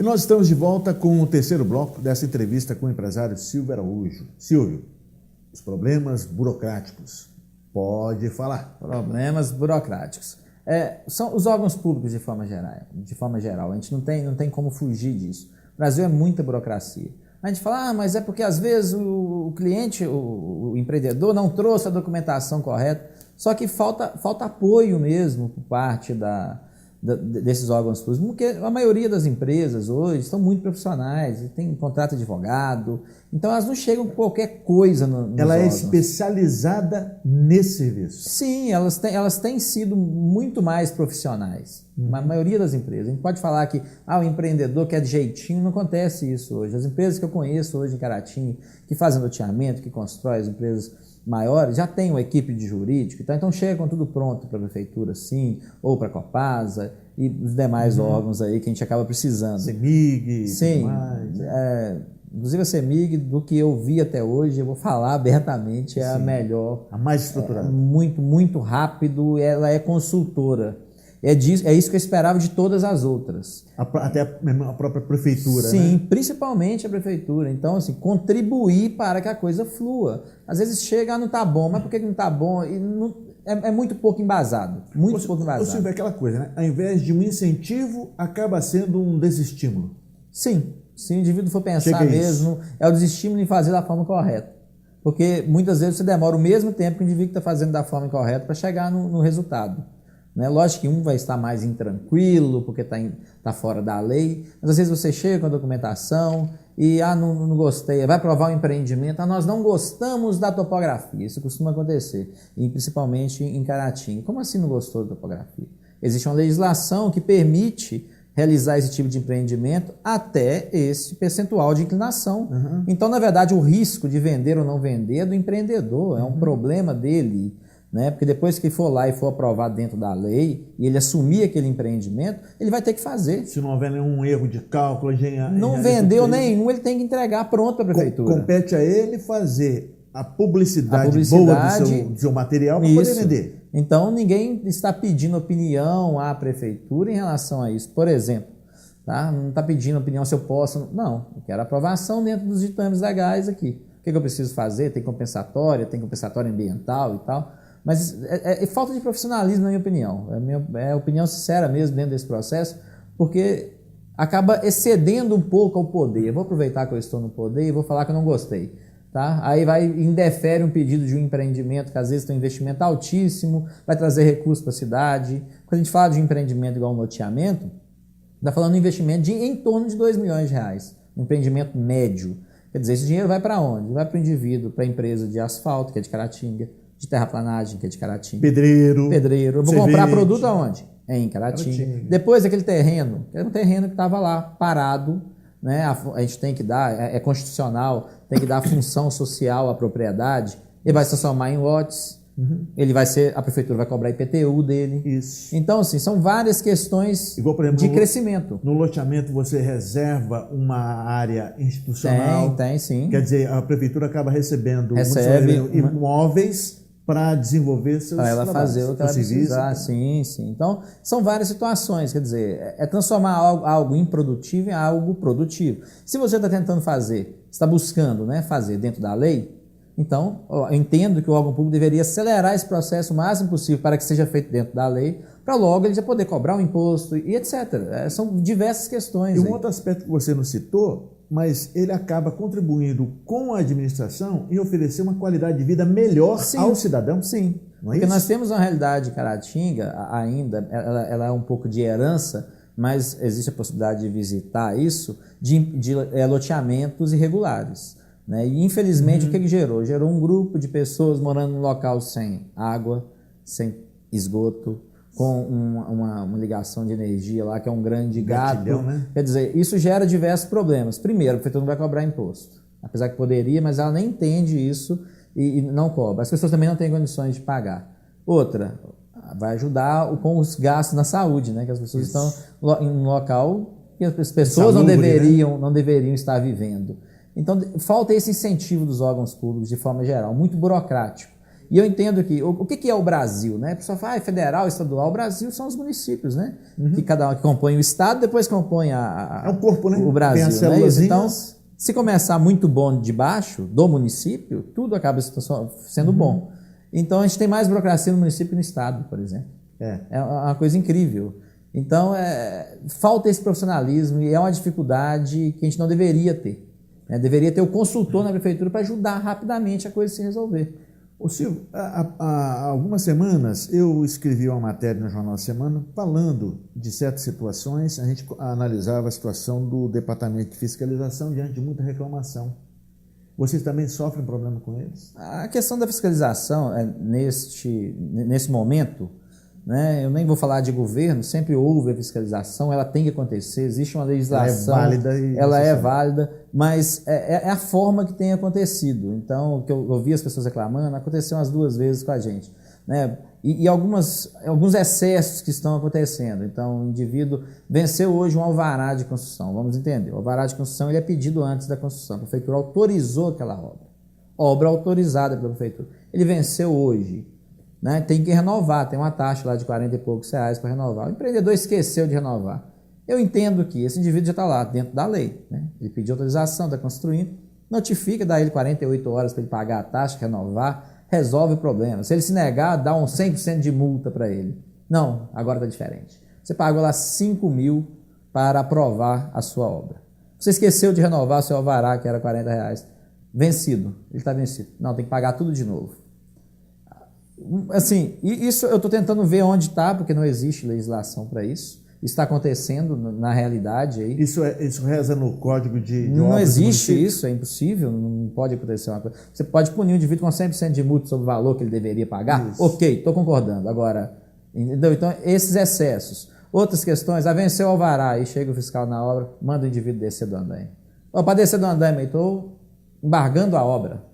nós estamos de volta com o terceiro bloco dessa entrevista com o empresário Silvio Araújo. Silvio, os problemas burocráticos. Pode falar. Problemas burocráticos. São os órgãos públicos de forma geral. A gente não tem como fugir disso. O Brasil é muita burocracia. A gente fala, mas é porque às vezes o cliente, o empreendedor não trouxe a documentação correta. Só que falta apoio mesmo por parte desses órgãos públicos, porque a maioria das empresas hoje são muito profissionais, tem contrato de advogado, então elas não chegam com qualquer coisa nos Ela órgãos. É especializada nesse serviço? Sim, elas têm sido muito mais profissionais, a maioria das empresas. A gente pode falar que o empreendedor quer de jeitinho, não acontece isso hoje. As empresas que eu conheço hoje em Caratinga, que fazem loteamento, que constroem as empresas maiores, já tem uma equipe de jurídico, então chega com tudo pronto para a prefeitura, sim, ou para a Copasa e os demais órgãos aí que a gente acaba precisando. CEMIG, sim, inclusive a CEMIG, do que eu vi até hoje, eu vou falar abertamente, é a melhor. A mais estruturada. Muito, muito rápido, ela é consultora. É isso que eu esperava de todas as outras. Até a própria prefeitura, sim, né? Principalmente a prefeitura. Então, assim, contribuir para que a coisa flua. Às vezes chega, não está bom, mas por que não está bom? E é muito pouco embasado. Pouco embasado. Você vê aquela coisa, né? Ao invés de um incentivo, acaba sendo um desestímulo. Sim, se o indivíduo for pensar mesmo, é o desestímulo em fazer da forma correta. Porque muitas vezes você demora o mesmo tempo que o indivíduo está fazendo da forma correta para chegar no resultado. Né? Lógico que um vai estar mais intranquilo, porque está fora da lei, mas às vezes você chega com a documentação e não gostei, vai aprovar um empreendimento, nós não gostamos da topografia, isso costuma acontecer, e principalmente em Caratinga. Como assim não gostou da topografia? Existe uma legislação que permite realizar esse tipo de empreendimento até esse percentual de inclinação. Então, na verdade, o risco de vender ou não vender é do empreendedor, é um problema dele. Né? Porque depois que for lá e for aprovado dentro da lei e ele assumir aquele empreendimento, ele vai ter que fazer. Se não houver nenhum erro de cálculo, não vendeu nenhum, ele tem que entregar pronto para a prefeitura. Compete a ele fazer a publicidade boa do seu material para poder vender. Então ninguém está pedindo opinião à prefeitura em relação a isso. Por exemplo, tá? Não está pedindo opinião se eu posso. Não, eu quero aprovação dentro dos ditames legais aqui. O que eu preciso fazer? Tem compensatória ambiental e tal. Mas é falta de profissionalismo, na minha opinião. É a opinião sincera mesmo dentro desse processo, porque acaba excedendo um pouco ao poder. Eu vou aproveitar que eu estou no poder e vou falar que eu não gostei. Tá? Aí indefere um pedido de um empreendimento que às vezes tem um investimento altíssimo, vai trazer recursos para a cidade. Quando a gente fala de um empreendimento igual um loteamento, está falando de um investimento de em torno de R$2 milhões, um empreendimento médio. Quer dizer, esse dinheiro vai para onde? Vai para o indivíduo, para a empresa de asfalto, que é de Caratinga, de terraplanagem, que é de Caratinga. Pedreiro. Eu vou comprar produto aonde? Em Caratinga. Depois aquele terreno, era um terreno que estava lá, parado, né? A gente tem que dar, é constitucional, tem que dar função social à propriedade, ele vai se transformar em lotes, a prefeitura vai cobrar IPTU dele. Isso. Então, assim, são várias questões igual, por exemplo, de crescimento. No loteamento você reserva uma área institucional. Tem, sim. Quer dizer, a prefeitura acaba recebendo imóveis para desenvolver seus ela trabalhos, fazer o que ela precisar, sim. Então, são várias situações, quer dizer, é transformar algo improdutivo em algo produtivo. Se você está tentando está buscando, né, fazer dentro da lei, então, eu entendo que o órgão público deveria acelerar esse processo o máximo possível para que seja feito dentro da lei, para logo ele já poder cobrar um imposto e etc. São diversas questões. E um outro aspecto que você não citou, mas ele acaba contribuindo com a administração em oferecer uma qualidade de vida melhor ao cidadão. Sim, porque nós temos uma realidade de Caratinga ainda, ela é um pouco de herança, mas existe a possibilidade de visitar isso, de loteamentos irregulares. Né? E infelizmente o que gerou? Gerou um grupo de pessoas morando num local sem água, sem esgoto, com uma ligação de energia lá, que é um grande gato. Né? Quer dizer, isso gera diversos problemas. Primeiro, a prefeitura não vai cobrar imposto. Apesar que poderia, mas ela nem entende isso e não cobra. As pessoas também não têm condições de pagar. Outra, vai ajudar com os gastos na saúde, né? Que as pessoas estão em um local que as pessoas não deveriam estar vivendo. Então, falta esse incentivo dos órgãos públicos de forma geral, muito burocrático. E eu entendo que o que é o Brasil, né? A pessoa fala, federal, estadual, o Brasil são os municípios, né? Que cada um que compõe o estado, depois compõe é um corpo, né? o Brasil, tem as né? Então, se começar muito bom de baixo do município, tudo acaba sendo bom. Então, a gente tem mais burocracia no município que no estado, por exemplo. É uma coisa incrível. Então, falta esse profissionalismo e é uma dificuldade que a gente não deveria ter. Né? Deveria ter o consultor na prefeitura para ajudar rapidamente a coisa se resolver. Ô Silvio, há algumas semanas eu escrevi uma matéria no Jornal Semana falando de certas situações. A gente analisava a situação do Departamento de Fiscalização diante de muita reclamação. Vocês também sofrem problema com eles? A questão da fiscalização, nesse momento, né, eu nem vou falar de governo, sempre houve a fiscalização, ela tem que acontecer, existe uma legislação, ela é válida, mas é a forma que tem acontecido. Então, o que eu ouvi as pessoas reclamando, aconteceu umas 2 vezes com a gente. Né? E alguns excessos que estão acontecendo. Então, o indivíduo venceu hoje um alvará de construção, vamos entender. O alvará de construção ele é pedido antes da construção, a prefeitura autorizou aquela obra autorizada pela prefeitura. Ele venceu hoje. Né? Tem que renovar, tem uma taxa lá de 40 e poucos reais para renovar. O empreendedor esqueceu de renovar. Eu entendo que esse indivíduo já está lá dentro da lei. Né? Ele pediu autorização, está construindo, notifica, dá ele 48 horas para ele pagar a taxa, renovar, resolve o problema. Se ele se negar, dá um 100% de multa para ele. Não, agora está diferente. Você pagou lá 5 mil para aprovar a sua obra. Você esqueceu de renovar seu alvará, que era 40 reais. Vencido, ele está vencido. Não, tem que pagar tudo de novo. Assim, isso eu estou tentando ver onde está, porque não existe legislação para isso. Isso está acontecendo na realidade aí. Isso reza no código de não existe isso, é impossível, não pode acontecer uma coisa. Você pode punir um indivíduo com 100% de multa sobre o valor que ele deveria pagar? Isso. Ok, estou concordando. Agora, entendeu? Então, esses excessos. Outras questões, venceu o alvará, aí chega o fiscal na obra, manda o indivíduo descer do andaime. Para descer do andaime, estou embargando a obra.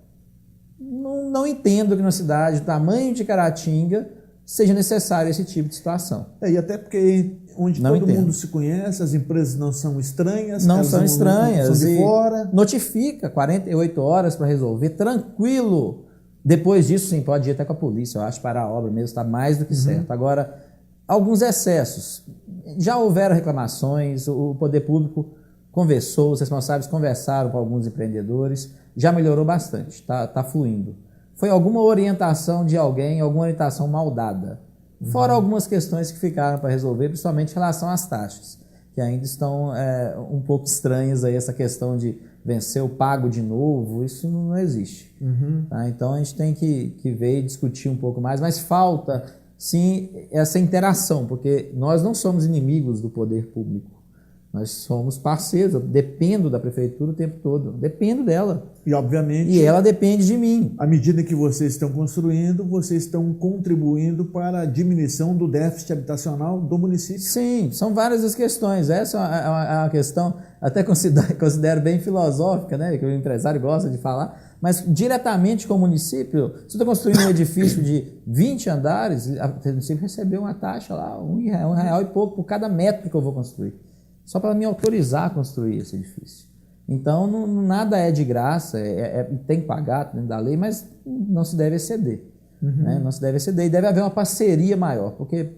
Não entendo que na cidade do tamanho de Caratinga seja necessário esse tipo de situação. E até porque onde todo mundo se conhece, as empresas não são estranhas. Não são estranhas. Não são de fora. Notifica 48 horas para resolver, tranquilo. Depois disso, sim, pode ir até com a polícia, eu acho, para a obra mesmo, está mais do que certo. Agora, alguns excessos. Já houveram reclamações, o poder público conversou, os responsáveis conversaram com alguns empreendedores, já melhorou bastante, está fluindo. Foi alguma orientação de alguém, alguma orientação mal dada. Fora algumas questões que ficaram para resolver, principalmente em relação às taxas, que ainda estão um pouco estranhas aí, essa questão de vencer o pago de novo, isso não existe. Tá? Então a gente tem que ver e discutir um pouco mais, mas falta sim essa interação, porque nós não somos inimigos do poder público. Nós somos parceiros, eu dependo da prefeitura o tempo todo, dependo dela. E, obviamente... E ela depende de mim. À medida que vocês estão construindo, vocês estão contribuindo para a diminuição do déficit habitacional do município. Sim, são várias as questões. Essa é uma questão, até considero bem filosófica, né, que o empresário gosta de falar, mas diretamente com o município, se eu estou construindo um edifício de 20 andares, o município recebeu uma taxa lá, R$1 e pouco por cada metro que eu vou construir. Só para me autorizar a construir esse edifício. Então, nada é de graça, tem que pagar dentro da lei, mas não se deve exceder. Né? Não se deve exceder e deve haver uma parceria maior, porque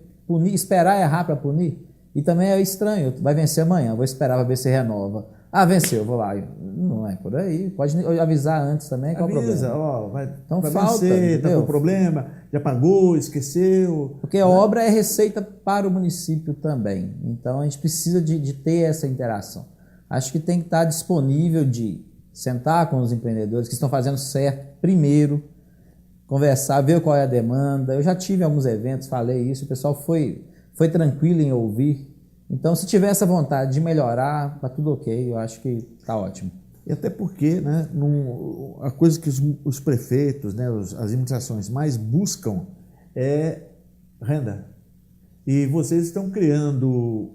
esperar errar para punir, e também é estranho, vai vencer amanhã, vou esperar para ver se renova. Venceu, vou lá. Não é por aí, pode avisar antes também, qual é o problema? Então vai vencer, está com problema, já pagou, esqueceu. Porque a obra é receita para o município também, então a gente precisa de ter essa interação. Acho que tem que estar disponível de sentar com os empreendedores que estão fazendo certo primeiro, conversar, ver qual é a demanda. Eu já tive alguns eventos, falei isso, o pessoal foi tranquilo em ouvir. Então, se tiver essa vontade de melhorar, está tudo ok, eu acho que está ótimo. E até porque, né, a coisa que os prefeitos, né, as administrações mais buscam é renda. E vocês estão criando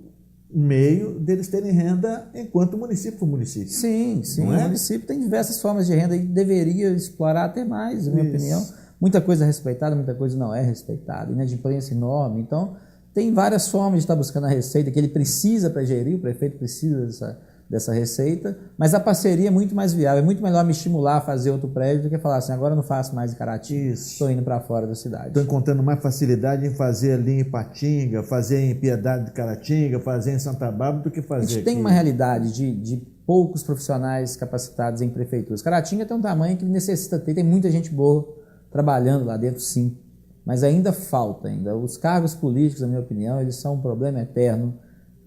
um meio deles terem renda enquanto município por município. Sim, o município tem diversas formas de renda e deveria explorar até mais, na minha opinião. Muita coisa é respeitada, muita coisa não é respeitada. Inadimplência enorme, então... Tem várias formas de estar buscando a receita que ele precisa para gerir, o prefeito precisa dessa receita, mas a parceria é muito mais viável, é muito melhor me estimular a fazer outro prédio do que falar assim, agora eu não faço mais em Caratinga, estou indo para fora da cidade. Estou encontrando mais facilidade em fazer ali em Ipatinga, fazer em Piedade de Caratinga, fazer em Santa Bárbara do que fazer aqui. A gente tem uma realidade de poucos profissionais capacitados em prefeituras. Caratinga tem um tamanho que necessita ter, tem muita gente boa trabalhando lá dentro, sim, mas ainda falta. Os cargos políticos, na minha opinião, eles são um problema eterno,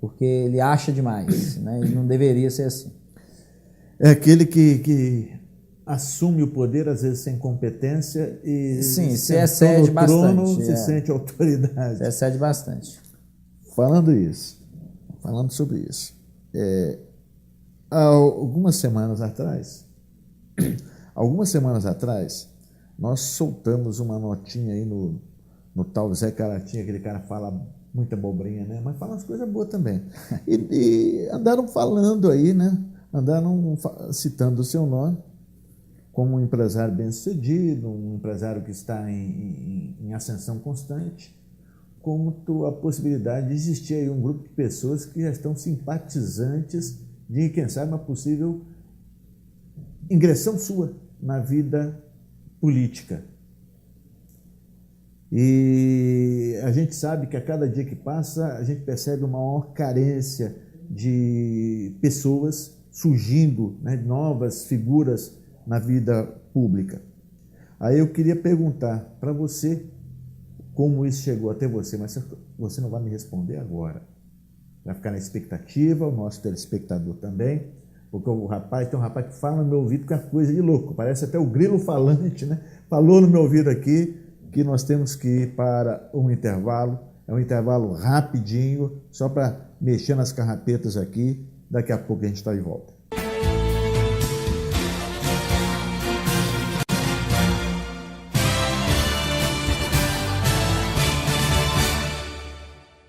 porque ele acha demais, né? E não deveria ser assim. É aquele que assume o poder, às vezes, sem competência e sim, se excede trono, bastante. Se sente autoridade. Se excede bastante. Falando sobre isso, há algumas semanas atrás, nós soltamos uma notinha aí no tal Zé Caratinga, aquele cara fala muita abobrinha, né? Mas fala umas coisas boas também. E andaram falando aí, né? Andaram citando o seu nome como um empresário bem-sucedido, um empresário que está em ascensão constante, como a possibilidade de existir aí um grupo de pessoas que já estão simpatizantes de, quem sabe, uma possível ingressão sua na vida política. E a gente sabe que a cada dia que passa, a gente percebe uma maior carência de pessoas surgindo, né, novas figuras na vida pública. Aí eu queria perguntar para você como isso chegou até você, mas você não vai me responder agora. Vai ficar na expectativa, o nosso telespectador também, porque tem um rapaz que fala no meu ouvido que é coisa de louco, parece até o grilo falante, né? Falou no meu ouvido aqui que nós temos que ir para um intervalo, é um intervalo rapidinho, só para mexer nas carrapetas aqui, daqui a pouco a gente está de volta.